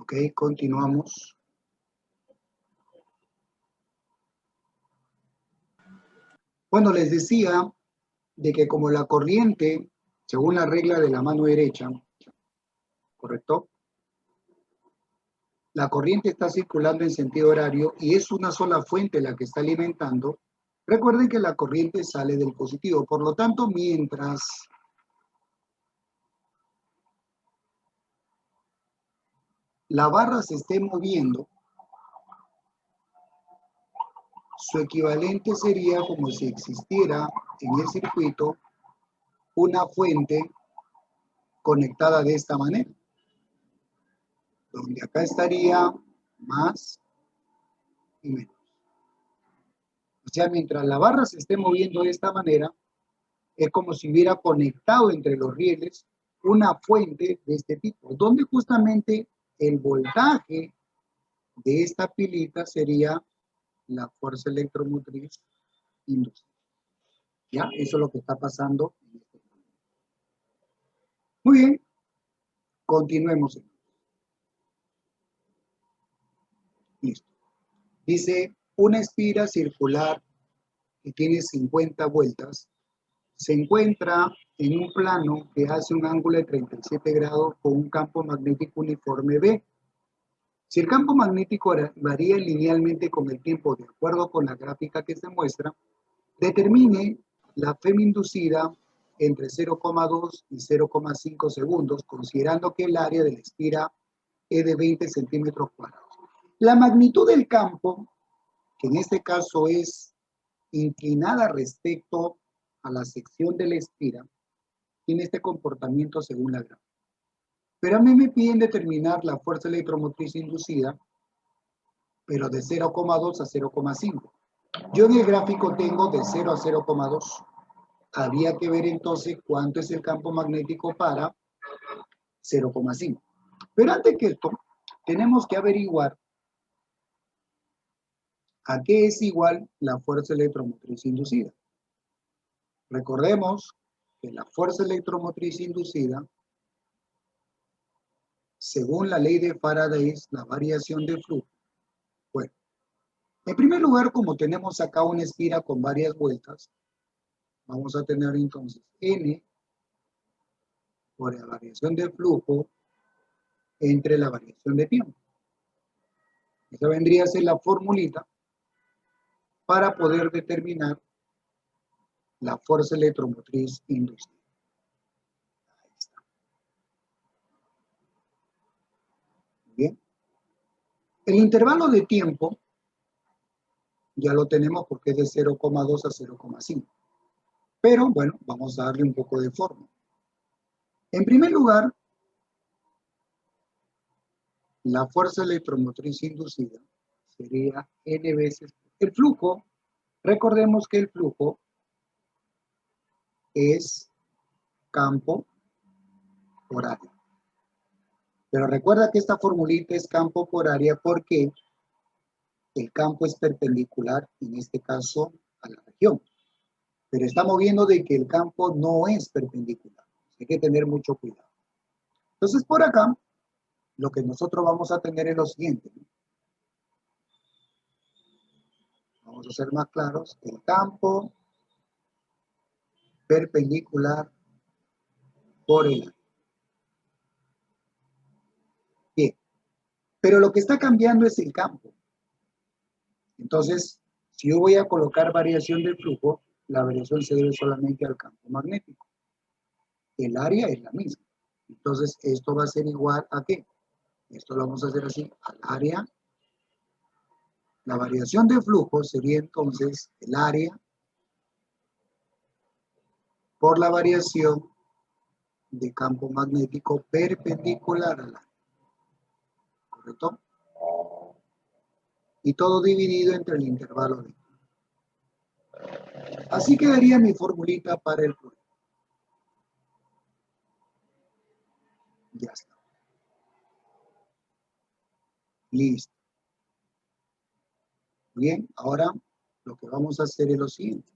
Ok, continuamos. Bueno, les decía de que como la corriente, según la regla de la mano derecha, ¿correcto? La corriente está circulando en sentido horario y es una sola fuente la que está alimentando. Recuerden que la corriente sale del positivo. Por lo tanto, mientras la barra se esté moviendo, su equivalente sería como si existiera en el circuito una fuente conectada de esta manera, donde acá estaría más y menos. O sea, mientras la barra se esté moviendo de esta manera, es como si hubiera conectado entre los rieles una fuente de este tipo, donde justamente el voltaje de esta pilita sería la fuerza electromotriz inducida. ¿Ya? Eso es lo que está pasando. Muy bien, continuemos. Listo. Dice, una espira circular que tiene 50 vueltas se encuentra en un plano que hace un ángulo de 37 grados con un campo magnético uniforme B. Si el campo magnético varía linealmente con el tiempo de acuerdo con la gráfica que se muestra, determine la FEM inducida entre 0,2 y 0,5 segundos, considerando que el área de la espira es de 20 centímetros cuadrados. La magnitud del campo, que en este caso es inclinada respecto a la sección de la espira, tiene este comportamiento según la gráfica. Pero a mí me piden determinar la fuerza electromotriz inducida, pero de 0,2 a 0,5. Yo en el gráfico tengo de 0 a 0,2. Había que ver entonces cuánto es el campo magnético para 0,5. Pero antes que esto, tenemos que averiguar a qué es igual la fuerza electromotriz inducida. Recordemos que la fuerza electromotriz inducida, según la ley de Faraday, es la variación de flujo. Bueno, en primer lugar, como tenemos acá una espira con varias vueltas, vamos a tener entonces N por la variación de flujo entre la variación de tiempo. Esa vendría a ser la formulita para poder determinar la fuerza electromotriz inducida. Ahí está. Bien. El intervalo de tiempo ya lo tenemos porque es de 0,2 a 0,5. Pero bueno, vamos a darle un poco de forma. En primer lugar, la fuerza electromotriz inducida sería N veces el flujo. Recordemos que el flujo es campo por área. Pero recuerda que esta formulita es campo por área porque el campo es perpendicular, en este caso, a la región. Pero estamos viendo de que el campo no es perpendicular. Hay que tener mucho cuidado. Entonces, por acá, lo que nosotros vamos a tener es lo siguiente. Vamos a ser más claros. El campo perpendicular por el área. Bien. Pero lo que está cambiando es el campo. Entonces, si yo voy a colocar variación del flujo, la variación se debe solamente al campo magnético. El área es la misma. Entonces, esto va a ser igual a ¿qué? Esto lo vamos a hacer así, al área. La variación de flujo sería entonces el área por la variación de campo magnético perpendicular al área. ¿Correcto? Y todo dividido entre el intervalo de. Así quedaría mi formulita para el problema. Ya está. Listo. Bien, ahora lo que vamos a hacer es lo siguiente.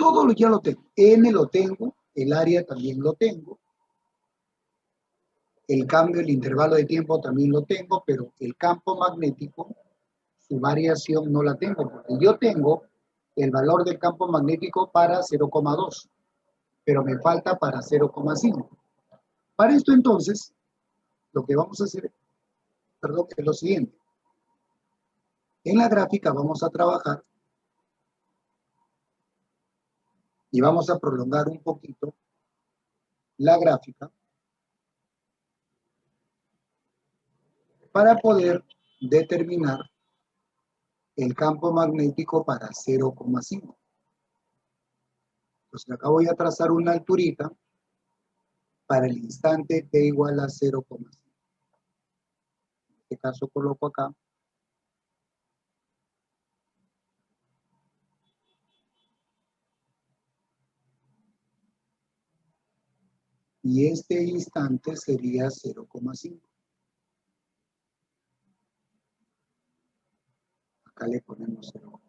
Todo lo ya lo tengo. N lo tengo, el área también lo tengo. El cambio, el intervalo de tiempo también lo tengo, pero el campo magnético, su variación no la tengo, porque yo tengo el valor del campo magnético para 0,2, pero me falta para 0,5. Para esto entonces, lo que vamos a hacer, perdón, es lo siguiente. En la gráfica vamos a trabajar y vamos a prolongar un poquito la gráfica para poder determinar el campo magnético para 0,5. Entonces acá voy a trazar una alturita para el instante t igual a 0,5. En este caso coloco acá. Y este instante sería 0,5. Acá le ponemos 0,5.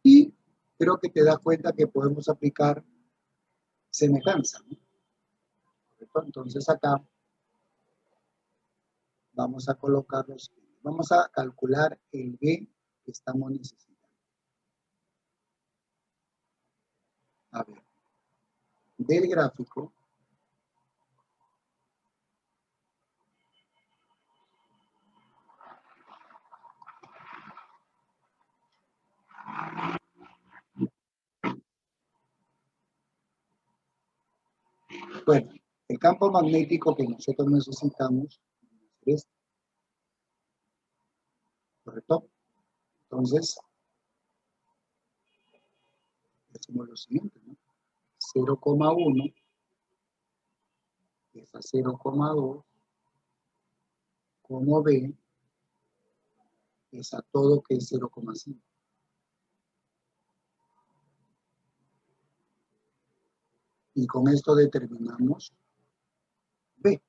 Y creo que te das cuenta que podemos aplicar semejanza, ¿no? Entonces acá vamos a colocarlos, vamos a calcular el B que estamos necesitando. A ver, del gráfico, bueno, el campo magnético que nosotros necesitamos es este, ¿correcto? Entonces, hacemos lo siguiente, ¿no? 0,1 es a 0,2, como B es a todo que es 0,5. Y con esto determinamos B,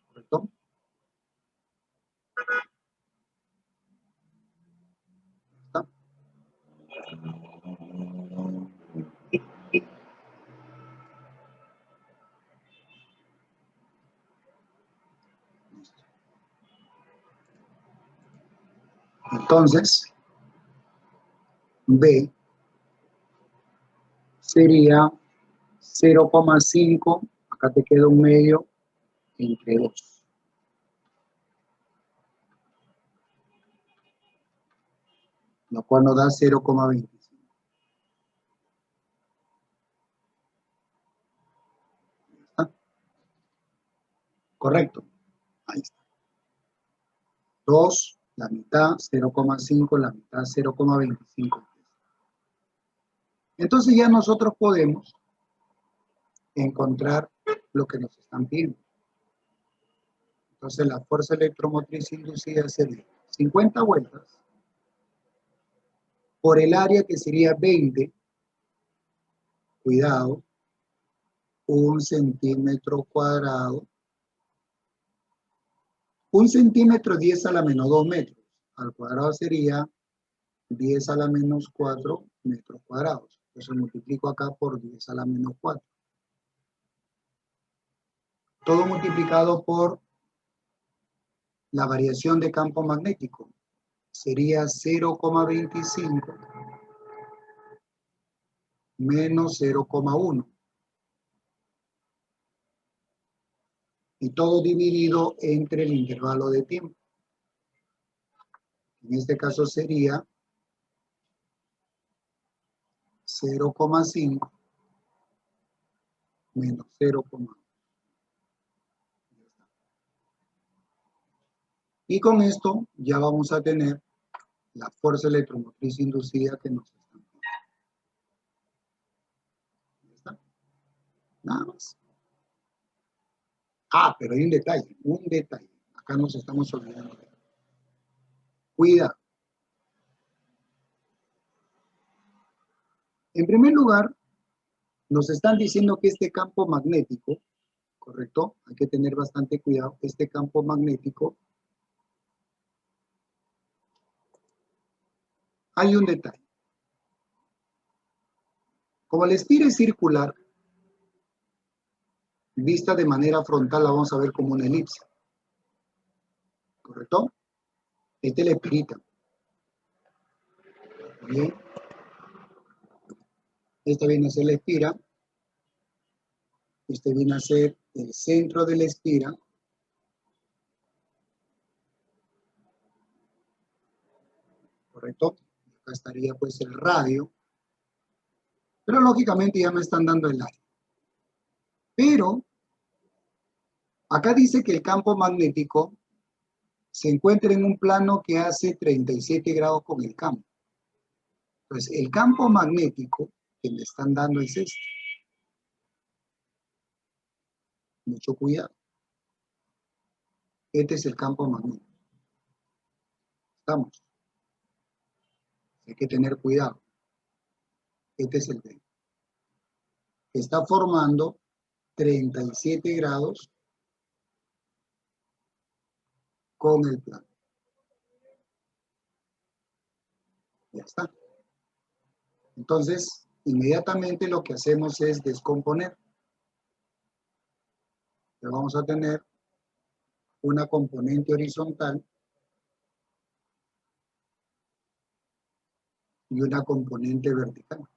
¿correcto? ¿Está? Entonces, B sería 0,5, acá te queda un medio, entre 2. Lo cual nos da 0,25. ¿Está? Correcto. Ahí está. 2, la mitad, 0,5, la mitad, 0,25. Entonces ya nosotros podemos encontrar lo que nos están pidiendo. Entonces la fuerza electromotriz inducida sería 50 vueltas por el área que sería 20, cuidado, 1 centímetro cuadrado. 1 centímetro 10 a la menos 2 metros. Al cuadrado sería 10 a la menos 4 metros cuadrados. Entonces multiplico acá por 10 a la menos 4. Todo multiplicado por la variación de campo magnético. Sería 0,25 menos 0,1. Y todo dividido entre el intervalo de tiempo. En este caso sería 0,5 menos 0,1. Y con esto ya vamos a tener la fuerza electromotriz inducida que nos están pidiendo. ¿Ya está? Nada más. Ah, pero hay un detalle, un detalle. Acá nos estamos olvidando. Cuida. En primer lugar, nos están diciendo que este campo magnético, ¿correcto? Hay que tener bastante cuidado. Este campo magnético, hay un detalle. Como la espira es circular, vista de manera frontal la vamos a ver como una elipse. ¿Correcto? Esta es la espirita. Bien. Esta viene a ser la espira. Este viene a ser el centro de la espira. ¿Correcto? Acá estaría pues el radio. Pero lógicamente ya me están dando el área. Pero acá dice que el campo magnético se encuentra en un plano que hace 37 grados con el campo. Entonces, el campo magnético que me están dando es este. Mucho cuidado. Este es el campo magnético. Estamos. Hay que tener cuidado. Este es el B. Está formando 37 grados con el plano. Ya está. Entonces, inmediatamente lo que hacemos es descomponer. Ya vamos a tener una componente horizontal y una componente vertical.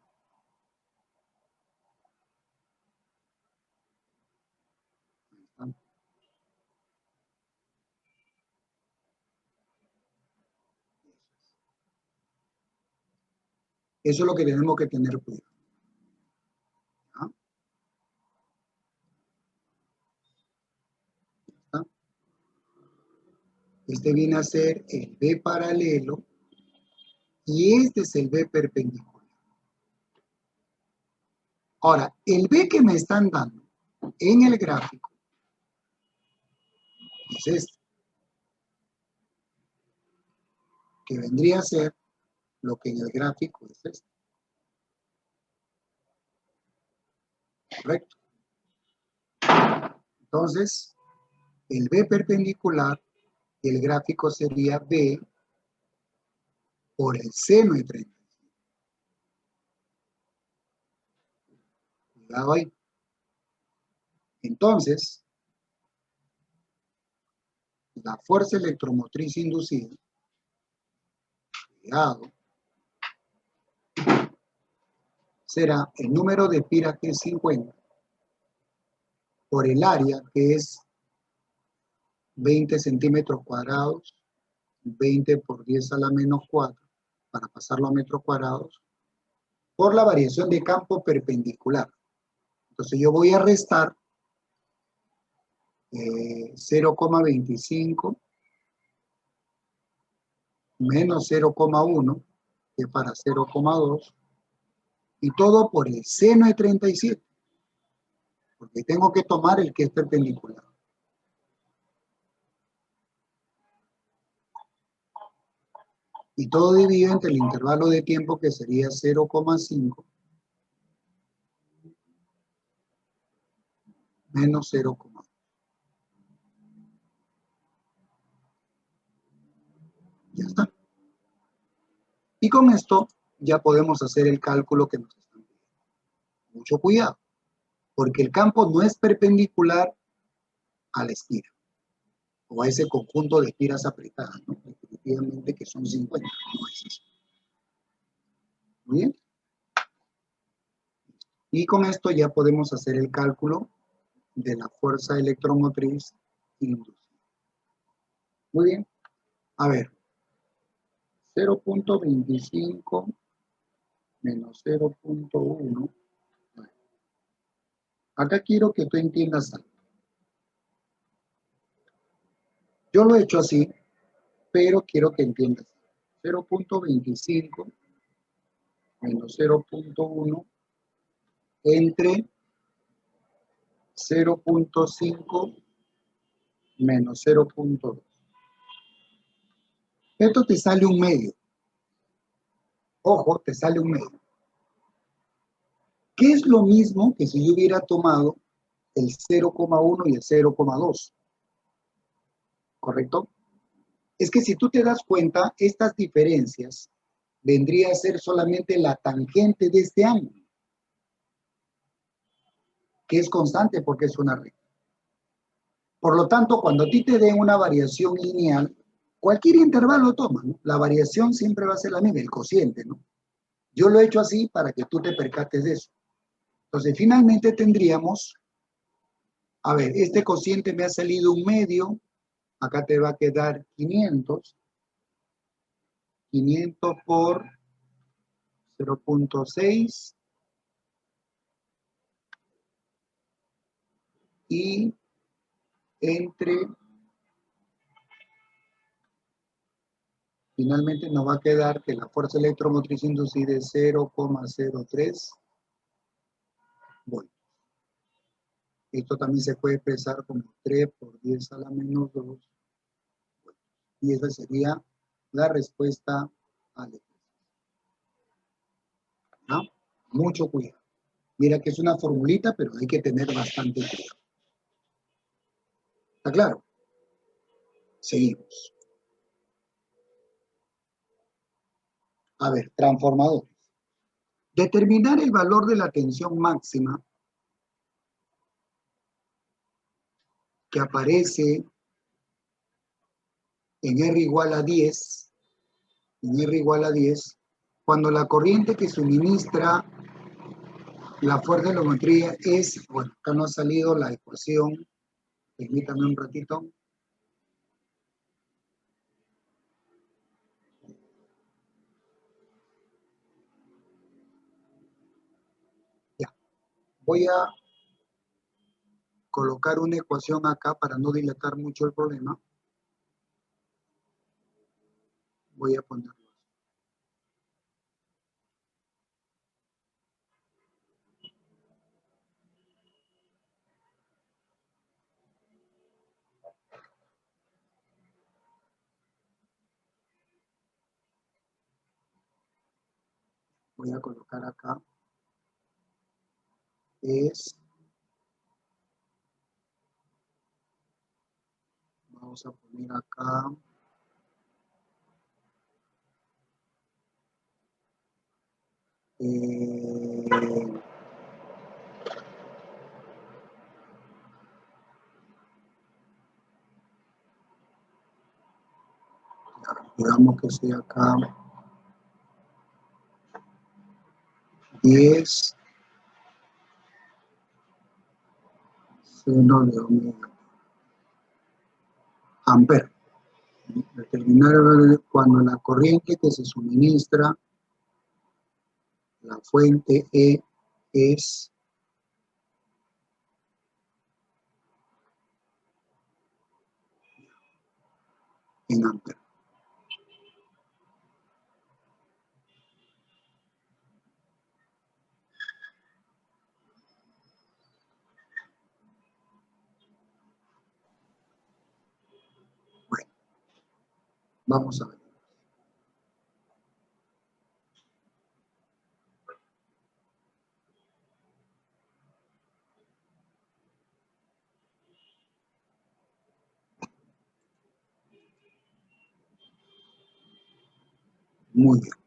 Eso es lo que tenemos que tener cuidado. ¿Ah? ¿Ah? Este viene a ser el B paralelo y este es el B perpendicular. Ahora, el B que me están dando en el gráfico es este, que vendría a ser lo que en el gráfico es este. Correcto. Entonces, el B perpendicular, el gráfico sería B por el seno de 30. Cuidado ahí. Entonces, la fuerza electromotriz inducida, cuidado, será el número de espiras que es 50 por el área que es 20 centímetros cuadrados, 20 por 10 a la menos 4, para pasarlo a metros cuadrados, por la variación de campo perpendicular. Entonces yo voy a restar 0,25 menos 0,1, que es para 0,2, y todo por el seno de 37, porque tengo que tomar el que es perpendicular. Y todo dividido entre el intervalo de tiempo que sería 0,5 menos 0,2. Ya está. Y con esto ya podemos hacer el cálculo que nos están pidiendo. Mucho cuidado, porque el campo no es perpendicular a la espira, o a ese conjunto de espiras apretadas, ¿no? Definitivamente que son 50, no es eso. Muy bien. Y con esto ya podemos hacer el cálculo de la fuerza electromotriz inducida. Muy bien. A ver, 0,25 menos 0,1. Acá quiero que tú entiendas algo. Yo lo he hecho así, pero quiero que entiendas. 0,25 menos 0,1 entre 0,5 menos 0,2. Esto te sale un medio. Ojo, te sale un medio. ¿Qué es lo mismo que si yo hubiera tomado el 0,1 y el 0,2? ¿Correcto? Es que si tú te das cuenta, estas diferencias vendría a ser solamente la tangente de este ángulo. que es constante porque es una recta. Por lo tanto, cuando a ti te den una variación lineal, cualquier intervalo toma, ¿no? La variación siempre va a ser la misma, el cociente, ¿no? Yo lo he hecho así para que tú te percates de eso. Entonces, finalmente tendríamos, a ver, este cociente me ha salido un medio, acá te va a quedar 500, 500 por 0.6 y entre, finalmente nos va a quedar que la fuerza electromotriz inducida es 0,03 voltios. Esto también se puede expresar como 3 por 10 a la menos 2 voltios. Y esa sería la respuesta al ejercicio. ¿No? Mucho cuidado. Mira que es una formulita, pero hay que tener bastante cuidado. ¿Está claro? Seguimos. A ver, transformadores. Determinar el valor de la tensión máxima que aparece en R igual a 10, cuando la corriente que suministra la fuerza de la geometría es, bueno, acá no ha salido la ecuación, permítame un ratito. Ya, voy a colocar una ecuación acá para no dilatar mucho el problema. Voy a ponerlo. Voy a colocar acá. Vamos a poner acá. Digamos que sea acá 10 seno de omega amperes. Determinar cuando la corriente que se suministra la fuente E es en amperes. Bueno, vamos a ver. Muy bien.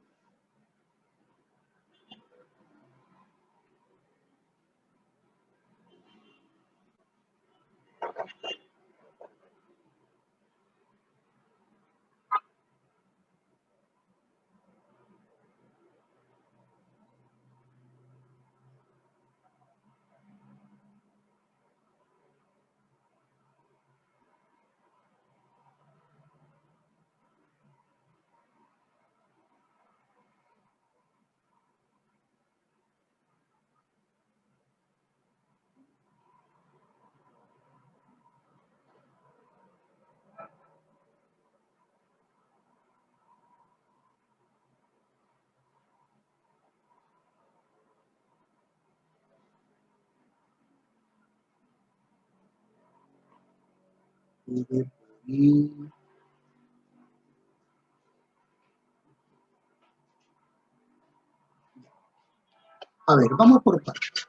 A ver, vamos por partes.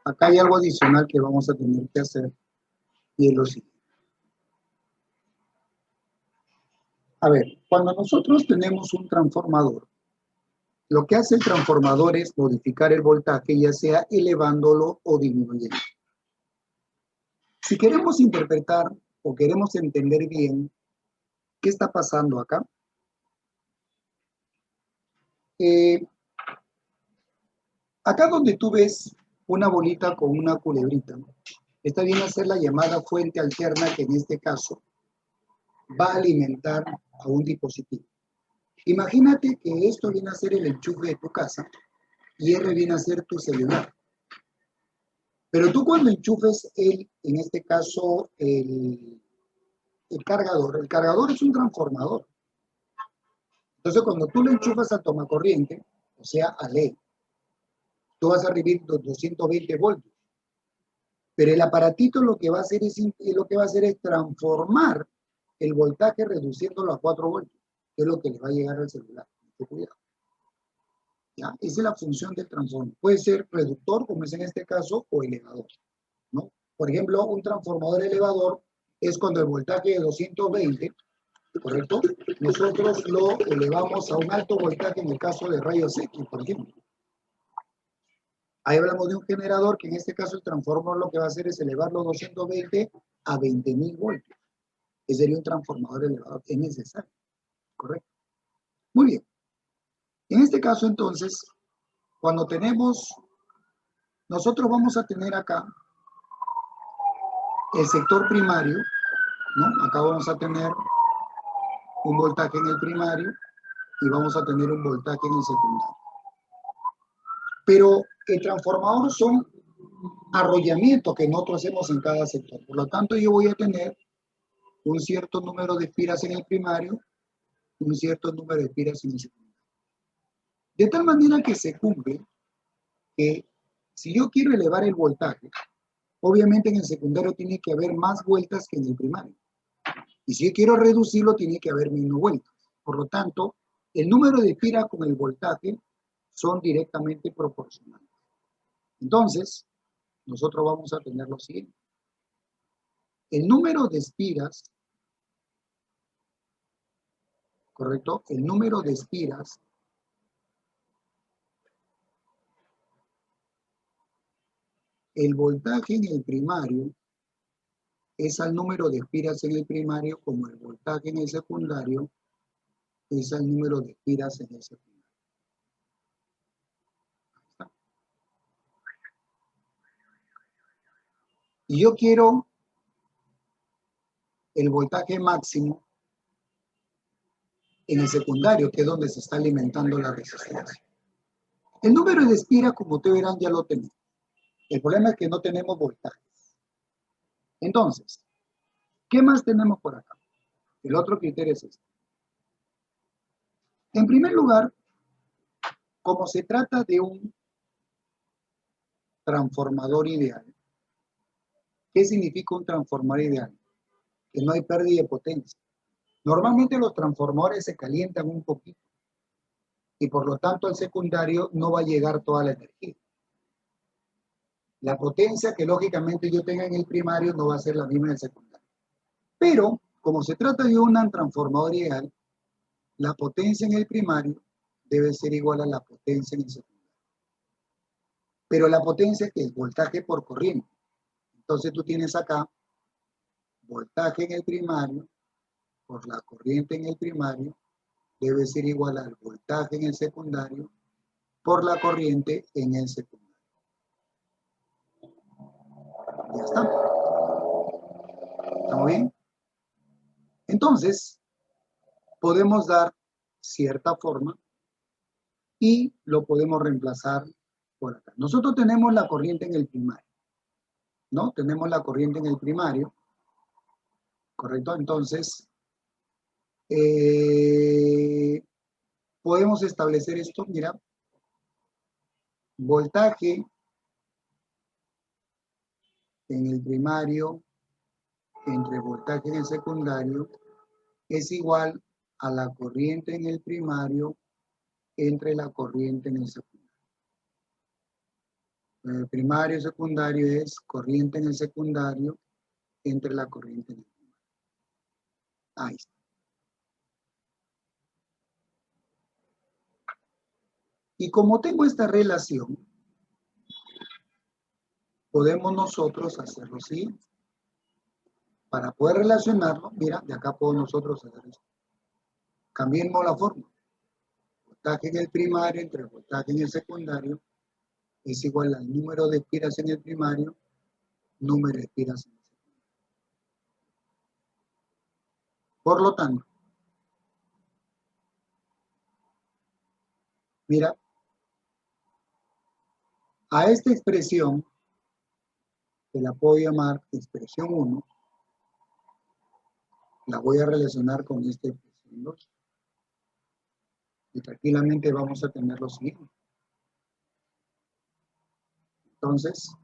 Acá hay algo adicional que vamos a tener que hacer y es lo siguiente. A ver, cuando nosotros tenemos un transformador, Lo que hace el transformador es modificar el voltaje, ya sea elevándolo o disminuyendo. Si queremos interpretar o queremos entender bien qué está pasando acá, acá donde tú ves una bolita con una culebrita, esta viene a ser la llamada fuente alterna, que en este caso va a alimentar a un dispositivo. Imagínate que esto viene a ser el enchufe de tu casa y R viene a ser tu celular. Pero tú cuando enchufes en este caso, el cargador es un transformador. Entonces, cuando tú lo enchufas a tomacorriente, o sea, a LED, tú vas a recibir 220 voltios. Pero el aparatito lo que va a hacer es transformar el voltaje reduciéndolo a 4 voltios, que es lo que le va a llegar al celular. Cuidado. ¿Ya? Esa es la función del transformador. Puede ser reductor, como es en este caso, o elevador, ¿no? Por ejemplo, un transformador elevador es cuando el voltaje de 220, ¿correcto? Nosotros lo elevamos a un alto voltaje en el caso de rayos X, por ejemplo. Ahí hablamos de un generador que en este caso el transformador lo que va a hacer es elevar los 220 a 20.000 voltios. Ese sería un transformador elevador. Es necesario, ¿correcto? Muy bien. En este caso entonces, cuando nosotros vamos a tener acá el sector primario, ¿no? Acá vamos a tener un voltaje en el primario y vamos a tener un voltaje en el secundario. Pero el transformador son arrollamientos que nosotros hacemos en cada sector. Por lo tanto, yo voy a tener un cierto número de espiras en el primario, un cierto número de espiras en el secundario. De tal manera que se cumple que si yo quiero elevar el voltaje, obviamente en el secundario tiene que haber más vueltas que en el primario. Y si yo quiero reducirlo, tiene que haber menos vueltas. Por lo tanto, el número de espiras con el voltaje son directamente proporcionales. Entonces, nosotros vamos a tener lo siguiente. El número de espiras, ¿correcto? El número de espiras el voltaje en el primario es al número de espiras en el primario como el voltaje en el secundario es al número de espiras en el secundario. Y yo quiero el voltaje máximo en el secundario, que es donde se está alimentando la resistencia. El número de espiras, como ustedes verán, ya lo tenemos. El problema es que no tenemos voltajes. Entonces, ¿qué más tenemos por acá? El otro criterio es este. En primer lugar, como se trata de un transformador ideal, ¿qué significa un transformador ideal? Que no hay pérdida de potencia. Normalmente los transformadores se calientan un poquito y por lo tanto al secundario no va a llegar toda la energía. La potencia que lógicamente yo tenga en el primario no va a ser la misma en el secundario. Pero, como se trata de un transformador ideal, la potencia en el primario debe ser igual a la potencia en el secundario. Pero la potencia que es voltaje por corriente. Entonces tú tienes acá voltaje en el primario por la corriente en el primario debe ser igual al voltaje en el secundario por la corriente en el secundario. Ya está. ¿Estamos bien? Entonces, podemos dar cierta forma y lo podemos reemplazar por acá. Nosotros tenemos la corriente en el primario, ¿no? Tenemos la corriente en el primario, ¿correcto? Entonces, podemos establecer esto, mira, voltaje en el primario entre voltaje en el secundario es igual a la corriente en el primario entre la corriente en el secundario. El primario y secundario es corriente en el secundario entre la corriente en el primario. Ahí está. Y como tengo esta relación, podemos nosotros hacer lo siguiente. Para poder relacionarlo, mira, de acá podemos nosotros hacer esto. Cambiemos la forma. Voltaje en el primario entre el voltaje en el secundario es igual al número de espiras en el primario, número de espiras en el secundario. Por lo tanto, mira, a esta expresión, que la puedo llamar expresión 1, la voy a relacionar con esta expresión 2. Y tranquilamente vamos a tener lo siguiente. Entonces,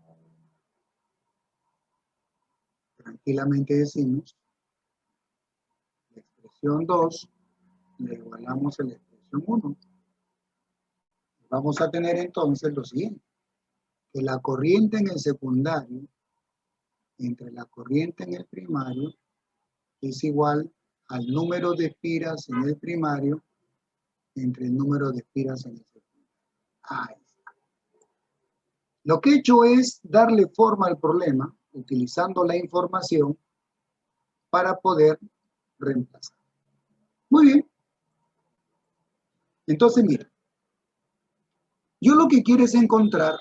tranquilamente decimos, la expresión 2 le igualamos a la expresión 1. Vamos a tener entonces lo siguiente, que la corriente en el secundario entre la corriente en el primario es igual al número de espiras en el primario entre el número de espiras en el secundario. Ahí está. Lo que he hecho es darle forma al problema utilizando la información para poder reemplazar. Muy bien. Entonces, mira, yo lo que quiero es encontrar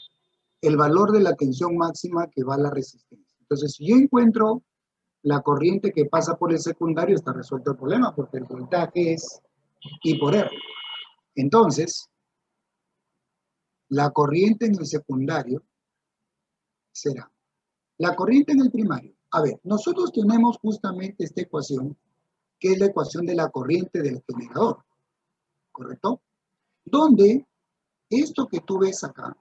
el valor de la tensión máxima que va a la resistencia. Entonces, si yo encuentro la corriente que pasa por el secundario, está resuelto el problema, porque el voltaje es I por R. Entonces, la corriente en el secundario será la corriente en el primario. A ver, nosotros tenemos justamente esta ecuación, que es la ecuación de la corriente del generador, ¿correcto? Donde esto que tú ves acá,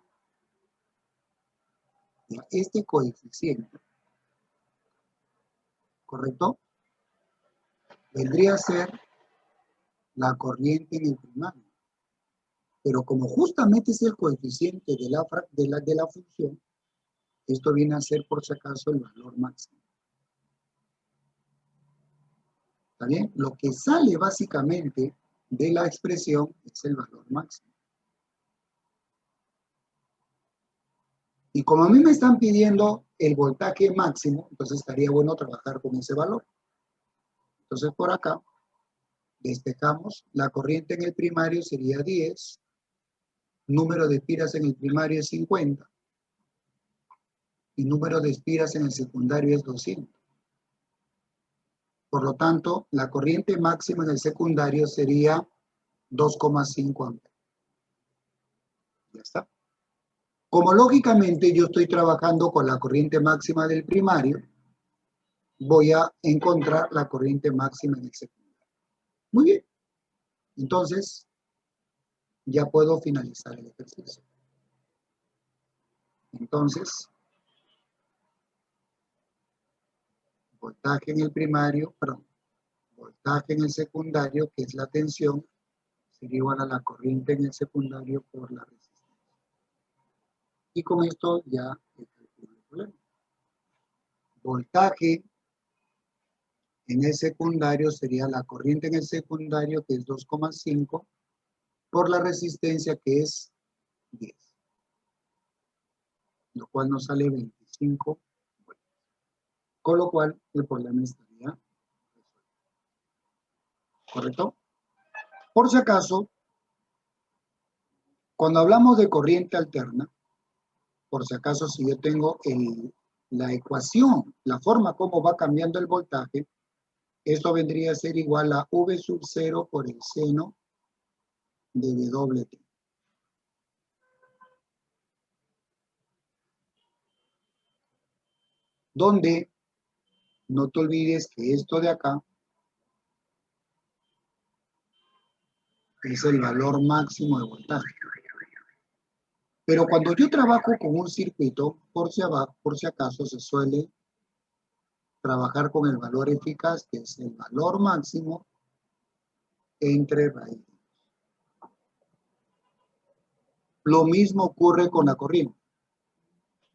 este coeficiente, ¿correcto? Vendría a ser la corriente en el primario. Pero como justamente es el coeficiente de la función, esto viene a ser por si acaso el valor máximo. ¿Está bien? Lo que sale básicamente de la expresión es el valor máximo. Y como a mí me están pidiendo el voltaje máximo, entonces estaría bueno trabajar con ese valor. Entonces por acá despejamos, la corriente en el primario sería 10, número de espiras en el primario es 50, y número de espiras en el secundario es 200. Por lo tanto, la corriente máxima en el secundario sería 2,5 amperes. Ya está. Como lógicamente yo estoy trabajando con la corriente máxima del primario, voy a encontrar la corriente máxima en el secundario. Muy bien. Entonces, ya puedo finalizar el ejercicio. Entonces, voltaje en el primario, perdón, voltaje en el secundario, que es la tensión, sería igual a la corriente en el secundario por la resistencia. Y con esto ya calculo el problema. Voltaje en el secundario sería la corriente en el secundario, que es 2,5, por la resistencia, que es 10. Lo cual nos sale 25 voltios. Con lo cual, el problema estaría resuelto. ¿Correcto? Por si acaso, cuando hablamos de corriente alterna, por si acaso, si yo tengo la ecuación, la forma como va cambiando el voltaje, esto vendría a ser igual a V sub 0 por el seno de WT. Donde no te olvides que esto de acá es el valor máximo de voltaje. Pero cuando yo trabajo con un circuito, por si acaso se suele trabajar con el valor eficaz, que es el valor máximo entre raíces. Lo mismo ocurre con la corriente.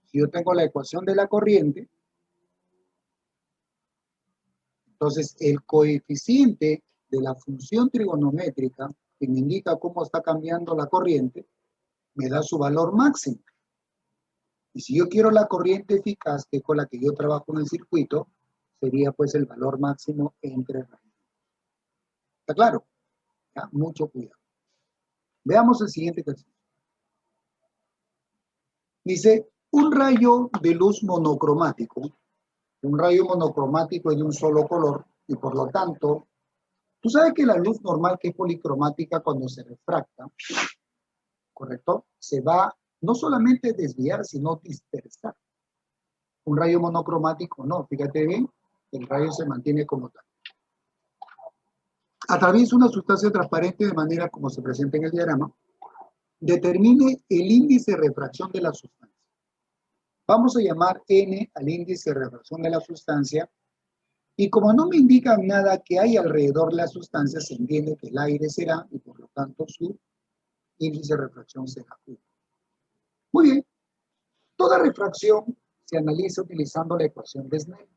Si yo tengo la ecuación de la corriente, entonces el coeficiente de la función trigonométrica que me indica cómo está cambiando la corriente me da su valor máximo. Y si yo quiero la corriente eficaz, que es con la que yo trabajo en el circuito, sería pues el valor máximo entre rayos. ¿Está claro? Ya, mucho cuidado. Veamos el siguiente ejercicio. Dice, un rayo de luz monocromático. Un rayo monocromático es de un solo color y por lo tanto, tú sabes que la luz normal que es policromática cuando se refracta, ¿correcto? Se va no solamente desviar, sino dispersar. Un rayo monocromático no, fíjate bien, el rayo se mantiene como tal. Atraviesa una sustancia transparente de manera como se presenta en el diagrama. Determine el índice de refracción de la sustancia. Vamos a llamar N al índice de refracción de la sustancia. Y como no me indican nada que hay alrededor de la sustancia, se entiende que el aire será, y por lo tanto su índice de refracción será 1. Muy bien. Toda refracción se analiza utilizando la ecuación de Snell.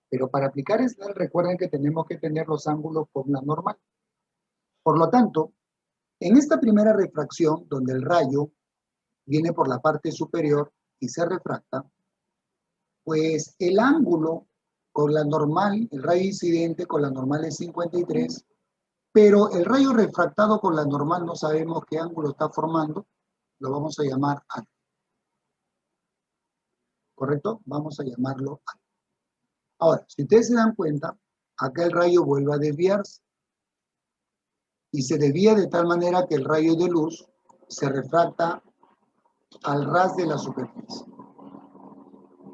Pero para aplicar Snell, recuerden que tenemos que tener los ángulos con la normal. Por lo tanto, en esta primera refracción, donde el rayo viene por la parte superior y se refracta, pues el ángulo con la normal, el rayo incidente con la normal es 53, pero el rayo refractado con la normal no sabemos qué ángulo está formando, lo vamos a llamar alfa. ¿Correcto? Vamos a llamarlo alfa. Ahora, si ustedes se dan cuenta, acá el rayo vuelve a desviarse y se desvía de tal manera que el rayo de luz se refracta al ras de la superficie.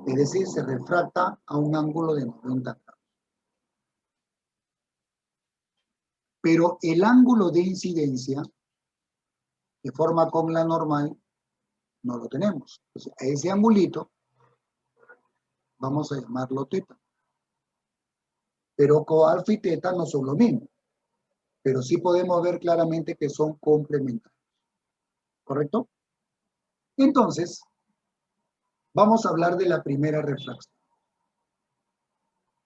Es decir, se refracta a un ángulo de 90 grados. Pero el ángulo de incidencia, que forma con la normal, no lo tenemos. Entonces, a ese angulito vamos a llamarlo teta. Pero con alfa y teta no son lo mismo. Pero sí podemos ver claramente que son complementarios. ¿Correcto? Entonces, vamos a hablar de la primera refracción.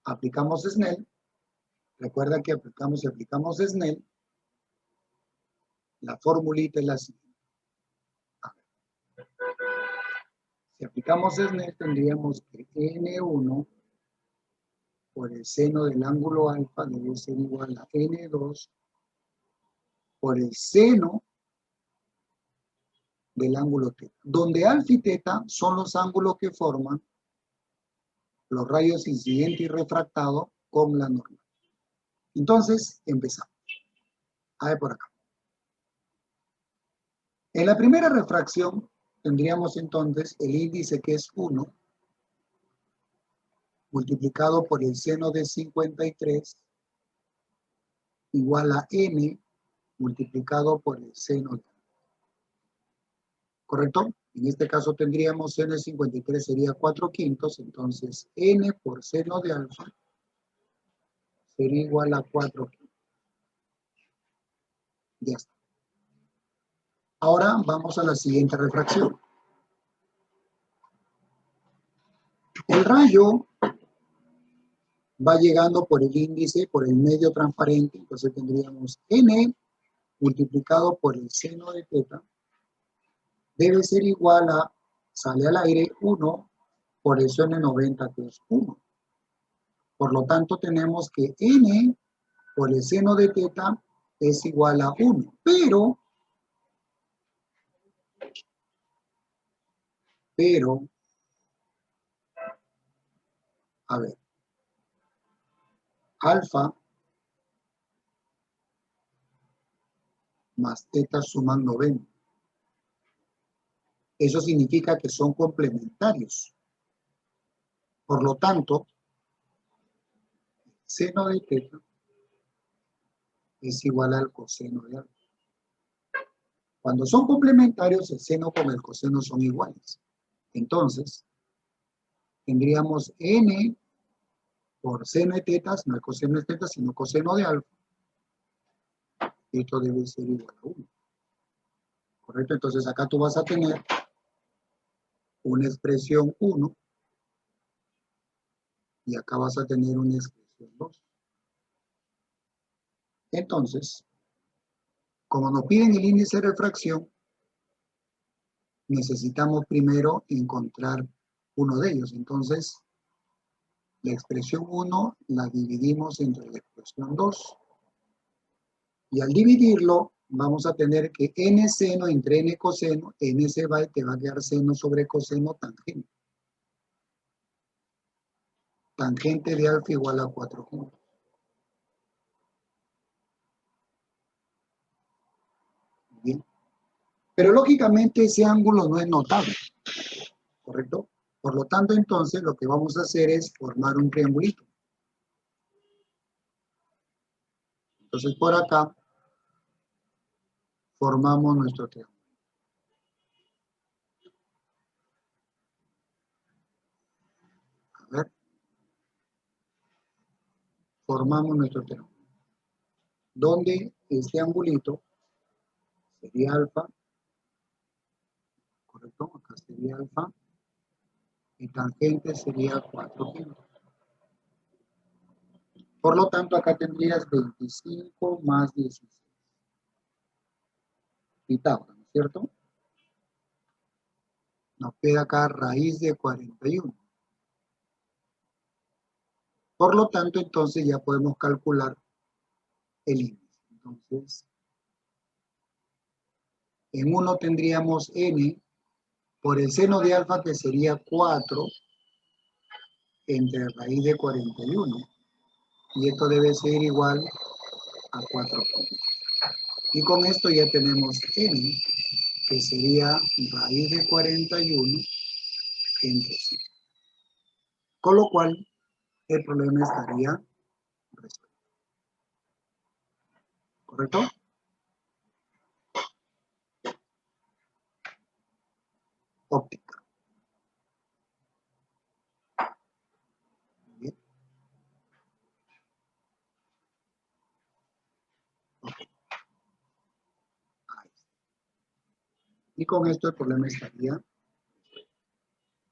Aplicamos Snell. Recuerda que aplicamos y aplicamos Snell. La formulita es la siguiente. Si aplicamos Snell, tendríamos que N1 por el seno del ángulo alfa debe ser igual a N2 por el seno del ángulo teta, donde alfa y teta son los ángulos que forman los rayos incidente y refractado con la normal. Entonces, empezamos. A ver por acá. En la primera refracción tendríamos entonces el índice que es 1 multiplicado por el seno de 53 igual a n multiplicado por el seno de alfa. ¿Correcto? En este caso tendríamos n de 53 sería 4/5, entonces n por seno de alfa sería igual a 4/5. Ya está. Ahora vamos a la siguiente refracción. El rayo va llegando por el índice, por el medio transparente, entonces tendríamos n multiplicado por el seno de teta debe ser igual a, sale al aire, 1 por el seno de 90, que es 1. Por lo tanto, tenemos que n por el seno de teta es igual a 1. Pero, a ver, alfa más teta suman 90. Eso significa que son complementarios. Por lo tanto, seno de teta es igual al coseno de alfa. Cuando son complementarios, el seno con el coseno son iguales. Entonces, tendríamos n por seno de teta, no el coseno de teta, sino coseno de alfa. Esto debe ser igual a 1. ¿Correcto? Entonces, acá tú vas a tener una expresión 1 y acá vas a tener una expresión 2. Entonces, como nos piden el índice de refracción, necesitamos primero encontrar uno de ellos. Entonces, la expresión 1 la dividimos entre la expresión 2. Y al dividirlo, vamos a tener que n seno entre n coseno, n se va y te va a quedar seno sobre coseno tangente. Tangente de alfa igual a 4 puntos. Bien. Pero lógicamente ese ángulo no es notable, ¿correcto? Por lo tanto, entonces, lo que vamos a hacer es formar un triangulito. Entonces, por acá, formamos nuestro triángulo. A ver. Formamos nuestro triángulo. Donde este angulito sería alfa, ¿correcto? Acá sería alfa. Y tangente sería 4 puntos. Por lo tanto, acá tendrías 25 más 16. Pitágoras, ¿no es cierto? Nos queda acá raíz de 41. Por lo tanto, entonces ya podemos calcular el índice. Entonces, en 1 tendríamos n por el seno de alfa, que sería 4 entre raíz de 41. Y esto debe ser igual a 4 puntos. Y con esto ya tenemos n, que sería raíz de 41 entre 5. Con lo cual, el problema estaría resuelto. ¿Correcto? Óptica. Bien. Okay. Ahí está. Y con esto el problema estaría